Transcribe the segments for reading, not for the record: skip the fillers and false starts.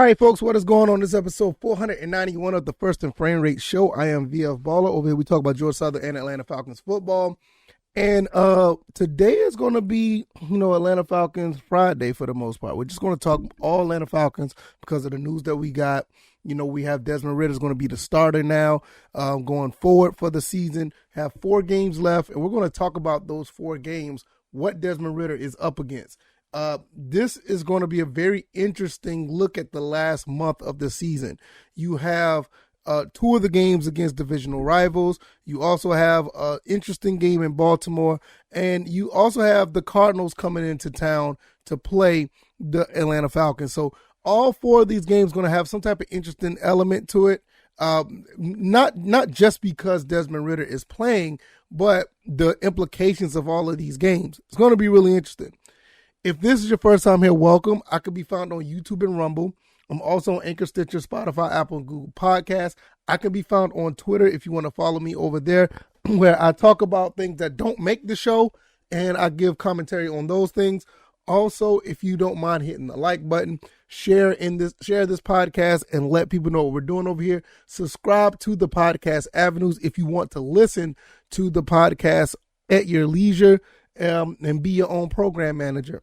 All right, folks, what is going on? This episode 491 of the First and Frame Rate Show. I am VF Baller. Over here, we talk about Georgia Southern and Atlanta Falcons football. And today is going to be, Atlanta Falcons Friday for the most part. We're just going to talk all Atlanta Falcons because of the news that we got. We have Desmond Ridder is going to be the starter now going forward for the season. Have 4 games left, and we're going to talk about those 4 games, what Desmond Ridder is up against. This is going to be a very interesting look at the last month of the season. You have 2 of the games against divisional rivals. You also have an interesting game in Baltimore, and you also have the Cardinals coming into town to play the Atlanta Falcons. So all 4 of these games going to have some type of interesting element to it. Not just because Desmond Ridder is playing, but the implications of all of these games. It's going to be really interesting. If this is your first time here, welcome. I can be found on YouTube and Rumble. I'm also on Anchor, Stitcher, Spotify, Apple, and Google Podcasts. I can be found on Twitter if you want to follow me over there, where I talk about things that don't make the show, and I give commentary on those things. Also, if you don't mind hitting the like button, share this podcast, and let people know what we're doing over here. Subscribe to the podcast avenues if you want to listen to the podcast at your leisure. And be your own program manager.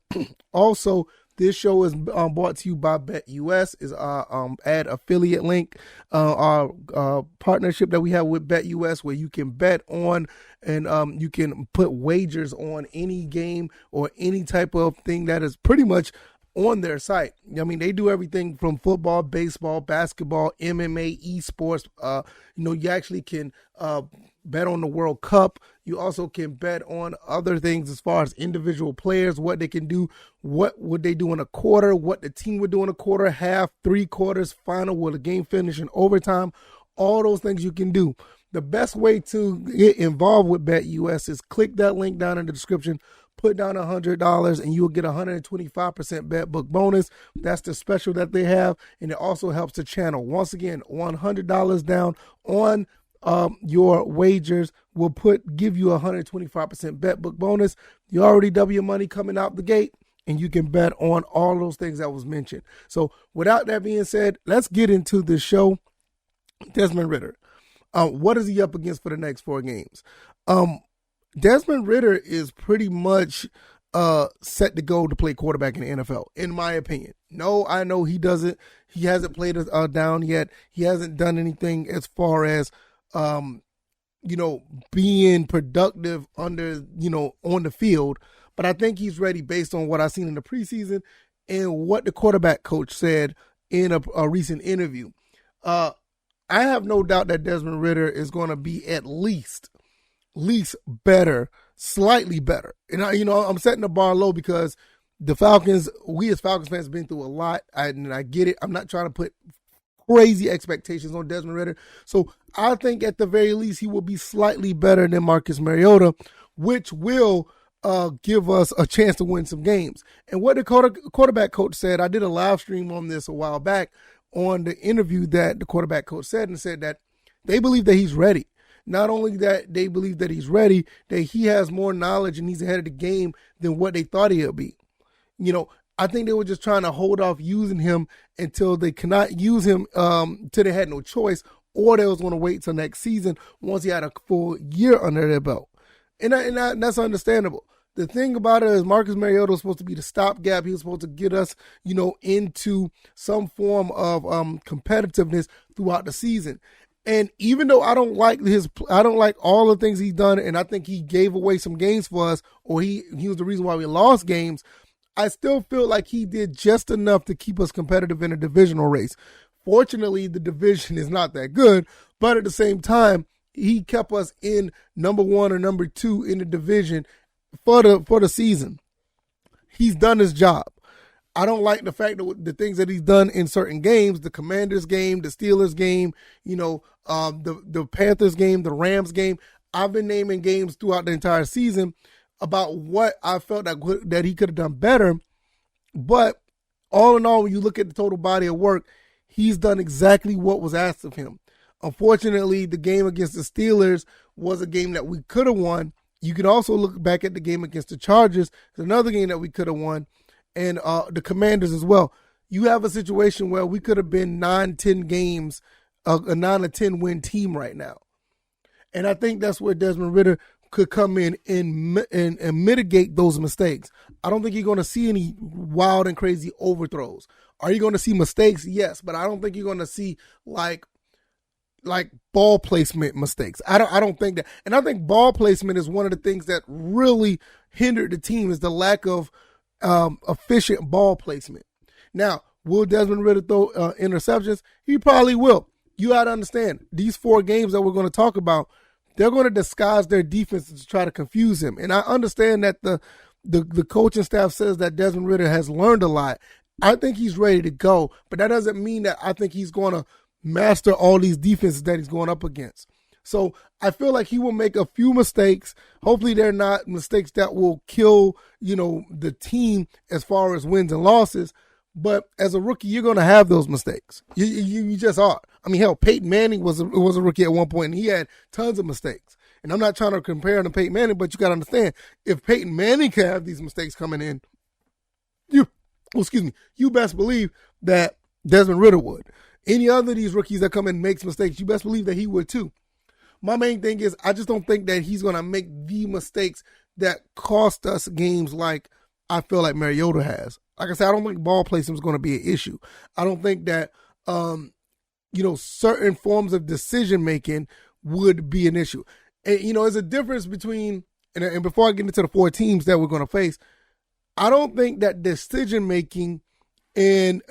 Also, this show is brought to you by BetUS. Is our ad affiliate link, our partnership that we have with BetUS, where you can bet on and you can put wagers on any game or any type of thing that is pretty much on their site. I mean, they do everything from football, baseball, basketball, MMA, esports. You actually can bet on the World Cup. You also can bet on other things as far as individual players, what they can do, what would they do in a quarter, what the team would do in a quarter, half, 3 quarters, final, will the game finish in overtime. All those things you can do. The best way to get involved with BetUS is click that link down in the description, put down $100, and you'll get a 125% bet book bonus. That's the special that they have, and it also helps the channel. Once again, $100 down on your wagers will give you a 125% bet book bonus. You already double your money coming out the gate, and you can bet on all those things that was mentioned. So without that being said, let's get into the show. Desmond Ridder. What is he up against for the next 4 games? Desmond Ridder is pretty much set to go to play quarterback in the NFL, in my opinion. No, I know he hasn't played down yet. He hasn't done anything as far as being productive on the field, but I think he's ready based on what I've seen in the preseason and what the quarterback coach said in a recent interview. I have no doubt that Desmond Ridder is going to be at least better, slightly better. And I'm setting the bar low because the Falcons, we as Falcons fans have been through a lot, and I get it. I'm not trying to put crazy expectations on Desmond Ridder. So I think at the very least he will be slightly better than Marcus Mariota, which will give us a chance to win some games. And what the quarterback coach said, I did a live stream on this a while back on the interview that the quarterback coach said, and said that they believe that he's ready. Not only that they believe that he's ready, that he has more knowledge and he's ahead of the game than what they thought he'd be. I think they were just trying to hold off using him until they cannot use him till they had no choice, or they was going to wait till next season once he had a full year under their belt. And that's understandable. The thing about it is Marcus Mariota was supposed to be the stopgap. He was supposed to get us, into some form of competitiveness throughout the season. And even though I don't like all the things he's done, and I think he gave away some games for us, or he was the reason why we lost games, I still feel like he did just enough to keep us competitive in a divisional race. Fortunately, the division is not that good, but at the same time, he kept us in number 1 or number 2 in the division for the season. He's done his job. I don't like the fact that the things that he's done in certain games, the Commanders game, the Steelers game, the Panthers game, the Rams game. I've been naming games throughout the entire season about what I felt that he could have done better. But all in all, when you look at the total body of work, he's done exactly what was asked of him. Unfortunately, the game against the Steelers was a game that we could have won. You can also look back at the game against the Chargers. It's another game that we could have won. And the Commanders as well. you have a situation where we could have been 9-10 games, a 9-10 win team right now. And I think that's where Desmond Ridder could come in and mitigate those mistakes. I don't think you're going to see any wild and crazy overthrows. Are you going to see mistakes? Yes, but I don't think you're going to see like ball placement mistakes. I don't think that. And I think ball placement is one of the things that really hindered the team, is the lack of efficient ball placement. Now, will Desmond Ridder throw interceptions? He probably will. You got to understand, these 4 games that we're going to talk about, they're going to disguise their defense to try to confuse him. And I understand that the coaching staff says that Desmond Ridder has learned a lot. I think he's ready to go, but that doesn't mean that I think he's going to master all these defenses that he's going up against. So I feel like he will make a few mistakes. Hopefully they're not mistakes that will kill, the team as far as wins and losses. But as a rookie, you're going to have those mistakes. You just are. I mean, hell, Peyton Manning was a rookie at one point, and he had tons of mistakes. And I'm not trying to compare him to Peyton Manning, but you got to understand, if Peyton Manning can have these mistakes coming in, you best believe that Desmond Ridder would. Any other of these rookies that come in and makes mistakes, you best believe that he would too. My main thing is, I just don't think that he's going to make the mistakes that cost us games like I feel like Mariota has. Like I said, I don't think ball placement is going to be an issue. I don't think that, certain forms of decision making would be an issue. And, there's a difference between, and before I get into the 4 teams that we're going to face, I don't think that decision making and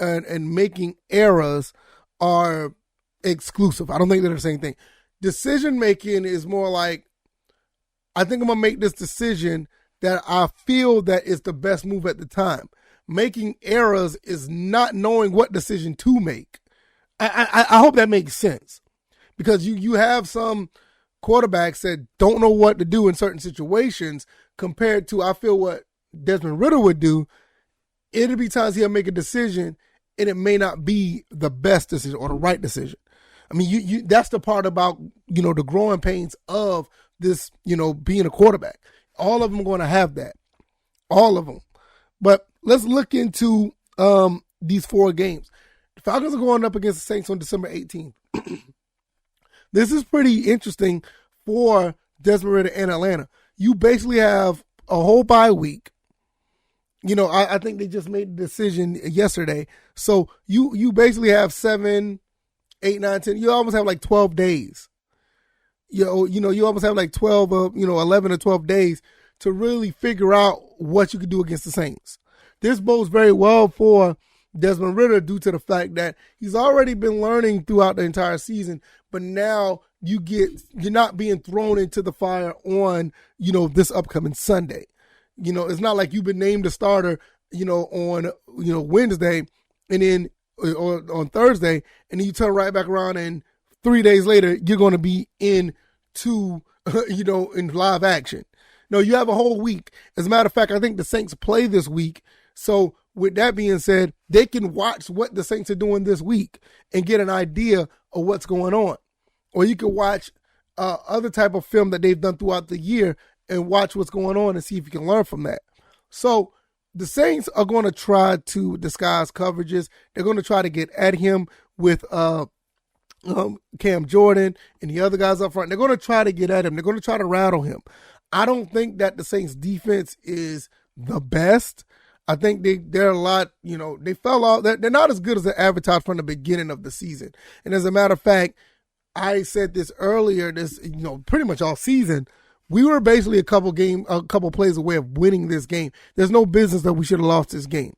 making errors are exclusive. I don't think they're the same thing. Decision making is more like, I think I'm going to make this decision that I feel that is the best move at the time. Making errors is not knowing what decision to make. I hope that makes sense, because you have some quarterbacks that don't know what to do in certain situations compared to, I feel, what Desmond Ridder would do. It'll be times he'll make a decision and it may not be the best decision or the right decision. I mean, you that's the part about, the growing pains of this, being a quarterback. All of them are going to have that. All of them. But let's look into these 4 games. The Falcons are going up against the Saints on December 18th. This is pretty interesting for Desmond Ridder and Atlanta. You basically have a whole bye week. I think they just made the decision yesterday. So you basically have 7, 8, 9, 10. You almost have like 12 days. You almost have like 12, 11 or 12 days to really figure out what you could do against the Saints. This bodes very well for Desmond Ridder due to the fact that he's already been learning throughout the entire season, but now you're not being thrown into the fire on, this upcoming Sunday. It's not like you've been named a starter, on, Wednesday and then or on Thursday, and then you turn right back around and 3 days later, you're going to be in live action. No, you have a whole week. As a matter of fact, I think the Saints play this week. So with that being said, they can watch what the Saints are doing this week and get an idea of what's going on. Or you can watch other type of film that they've done throughout the year and watch what's going on and see if you can learn from that. So the Saints are going to try to disguise coverages. They're going to try to get at him with Cam Jordan and the other guys up front. They're going to try to get at him. They're going to try to rattle him. I don't think that the Saints defense is the best. I think they're a lot, they fell off. They're not as good as they advertised from the beginning of the season. And as a matter of fact, I said this earlier, pretty much all season, we were basically a couple plays away of winning this game. There's no business that we should have lost this game.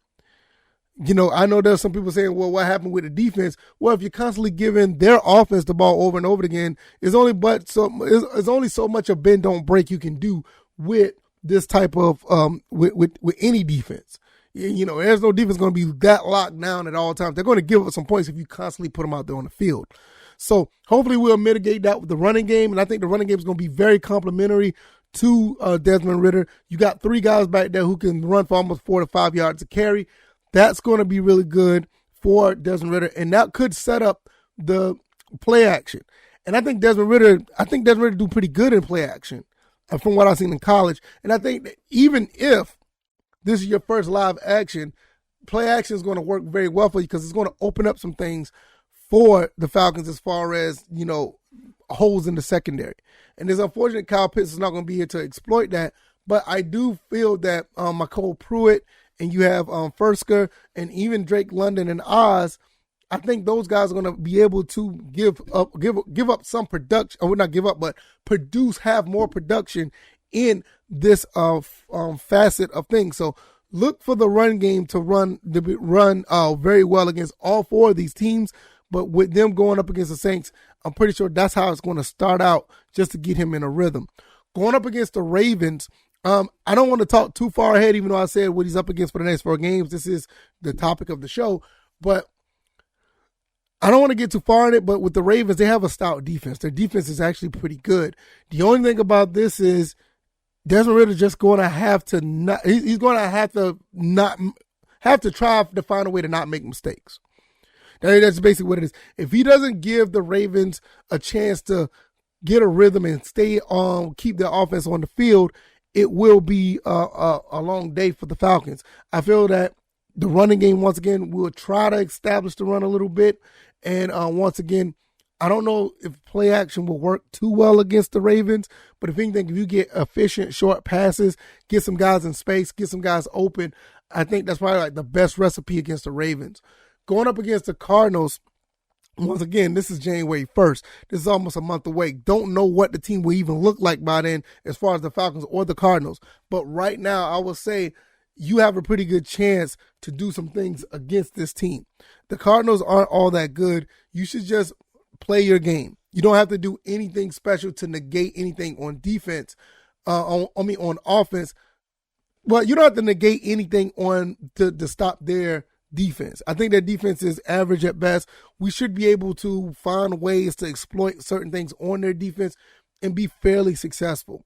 I know there's some people saying, well, what happened with the defense? Well, if you're constantly giving their offense the ball over and over again, it's only so much of bend don't break you can do with this type of with any defense. There's no defense going to be that locked down at all times. They're going to give up some points if you constantly put them out there on the field. So hopefully we'll mitigate that with the running game, and I think the running game is going to be very complimentary to Desmond Ridder. You got 3 guys back there who can run for almost 4 to 5 yards a carry. That's going to be really good for Desmond Ridder, and that could set up the play action. And I think Desmond Ridder do pretty good in play action from what I've seen in college. And I think that even if this is your first live action, play action is going to work very well for you because it's going to open up some things for the Falcons as far as, holes in the secondary. And it's unfortunate Kyle Pitts is not going to be here to exploit that, but I do feel that McCole Pruitt and you have Fursker and even Drake London and Oz, I think those guys are going to be able to give up some production, or not give up, but have more production in this facet of things. So look for the run game to run very well against all four of these teams. But with them going up against the Saints, I'm pretty sure that's how it's going to start out, just to get him in a rhythm. Going up against the Ravens, I don't want to talk too far ahead, even though I said what he's up against for the next 4 games. This is the topic of the show. But I don't want to get too far in it, but with the Ravens, they have a stout defense. Their defense is actually pretty good. The only thing about this is Desmond Ridder just going to have to not. He's going to have to try to find a way to not make mistakes. That's basically what it is. If he doesn't give the Ravens a chance to get a rhythm and keep their offense on the field, it will be a long day for the Falcons. I feel that the running game, once again, will try to establish the run a little bit. And once again, I don't know if play action will work too well against the Ravens, but if anything, if you get efficient short passes, get some guys in space, get some guys open, I think that's probably like the best recipe against the Ravens. Going up against the Cardinals, once again, this is January 1st. This is almost a month away. Don't know what the team will even look like by then as far as the Falcons or the Cardinals. But right now, I will say you have a pretty good chance to do some things against this team. The Cardinals aren't all that good. You should just play your game. You don't have to do anything special to negate anything on defense, on offense. Well, you don't have to negate anything to stop their defense. I think their defense is average at best. We should be able to find ways to exploit certain things on their defense and be fairly successful.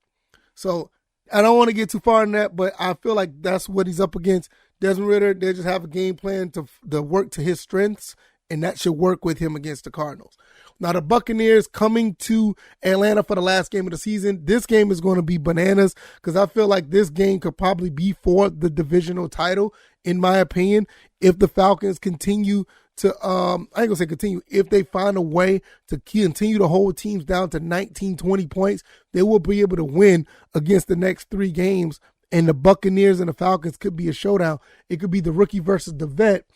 So I don't want to get too far in that, but I feel like that's what he's up against. Desmond Ridder, they just have a game plan to work to his strengths, and that should work with him against the Cardinals. Now, the Buccaneers coming to Atlanta for the last game of the season. This game is going to be bananas because I feel like this game could probably be for the divisional title, in my opinion, if the Falcons continue to, I ain't going to say continue, if they find a way to continue to hold teams down to 19, 20 points, they will be able to win against the next 3 games. And the Buccaneers and the Falcons could be a showdown. It could be the rookie versus the vet.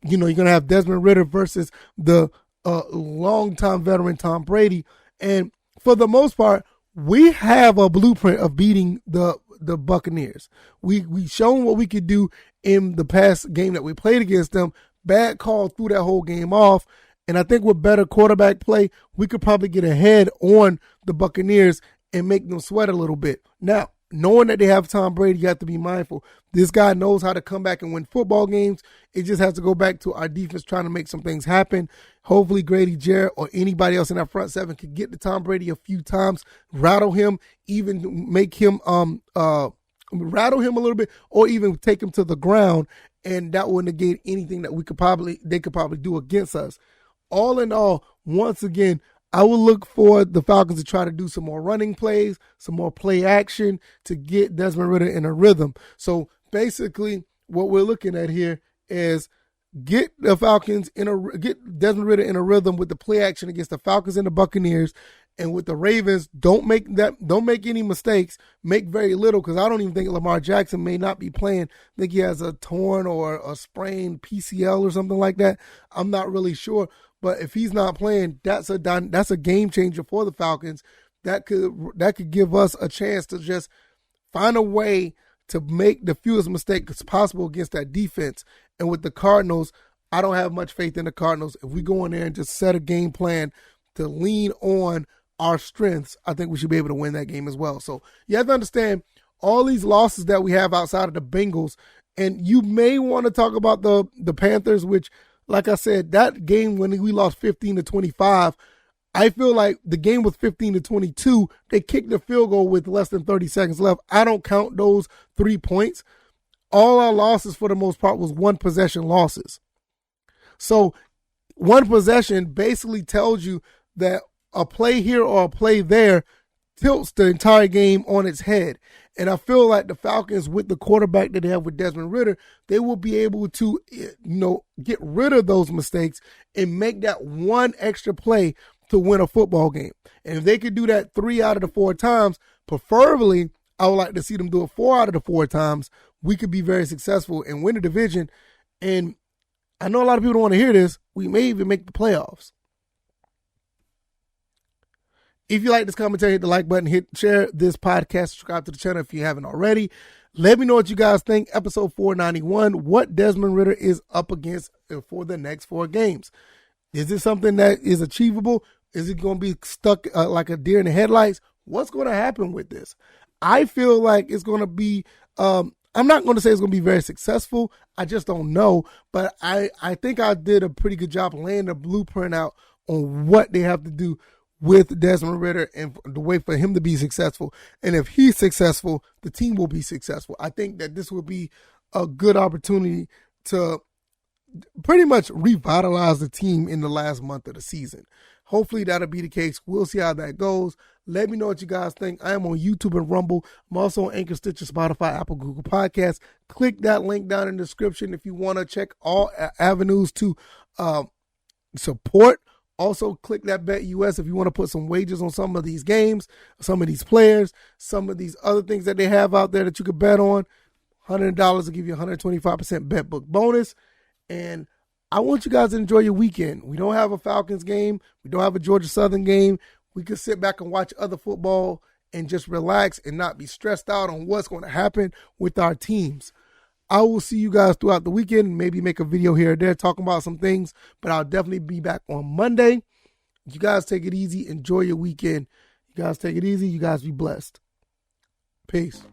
You're going to have Desmond Ridder versus the longtime veteran Tom Brady. And for the most part, we have a blueprint of beating the Buccaneers. We shown what we could do in the past game that we played against them. Bad call threw that whole game off. And I think with better quarterback play, we could probably get ahead on the Buccaneers and make them sweat a little bit. Now, knowing that they have Tom Brady, you have to be mindful. This guy knows how to come back and win football games. It just has to go back to our defense trying to make some things happen. Hopefully Grady Jarrett or anybody else in that front seven could get to Tom Brady a few times, rattle him, even make him rattle him a little bit, or even take him to the ground, and that will negate anything that they could probably do against us. All in all, once again, I will look for the Falcons to try to do some more running plays, some more play action to get Desmond Ridder in a rhythm. So basically what we're looking at here is get Desmond Ridder in a rhythm with the play action against the Falcons and the Buccaneers. And with the Ravens, don't make any mistakes. Make very little, because I don't even think Lamar Jackson may not be playing. I think he has a torn or a sprained PCL or something like that. I'm not really sure. But if he's not playing, that's a game changer for the Falcons. That could give us a chance to just find a way to make the fewest mistakes possible against that defense. And with the Cardinals, I don't have much faith in the Cardinals. If we go in there and just set a game plan to lean on our strengths, I think we should be able to win that game as well. So you have to understand all these losses that we have outside of the Bengals. And you may want to talk about the Panthers, which, like I said, that game when we lost 15-25, I feel like the game was 15-22. They kicked the field goal with less than 30 seconds left. I don't count those 3 points. All our losses for the most part was one possession losses. So one possession basically tells you that a play here or a play there tilts the entire game on its head. And I feel like the Falcons, with the quarterback that they have with Desmond Ridder, they will be able to, get rid of those mistakes and make that one extra play to win a football game. And if they could do that 3 out of the 4 times, preferably, I would like to see them do it 4 out of the 4 times. We could be very successful and win the division. And I know a lot of people don't want to hear this. We may even make the playoffs. If you like this commentary, hit the like button, share this podcast, subscribe to the channel if you haven't already. Let me know what you guys think. Episode 491, what Desmond Ridder is up against for the next 4 games. Is this something that is achievable? Is it going to be stuck like a deer in the headlights? What's going to happen with this? I feel like it's going to be, I'm not going to say it's going to be very successful. I just don't know. But I think I did a pretty good job laying the blueprint out on what they have to do with Desmond Ridder and the way for him to be successful. And if he's successful, the team will be successful. I think that this will be a good opportunity to pretty much revitalize the team in the last month of the season. Hopefully that'll be the case. We'll see how that goes. Let me know what you guys think. I am on YouTube and Rumble. I'm also on Anchor, Stitcher, Spotify, Apple, Google Podcasts. Click that link down in the description if you want to check all avenues to support. Also, click that Bet US if you want to put some wagers on some of these games, some of these players, some of these other things that they have out there that you could bet on. $100 will give you a 125% bet book bonus. And I want you guys to enjoy your weekend. We don't have a Falcons game. We don't have a Georgia Southern game. We can sit back and watch other football and just relax and not be stressed out on what's going to happen with our teams. I will see you guys throughout the weekend, maybe make a video here or there talking about some things, but I'll definitely be back on Monday. You guys take it easy. Enjoy your weekend. You guys take it easy. You guys be blessed. Peace.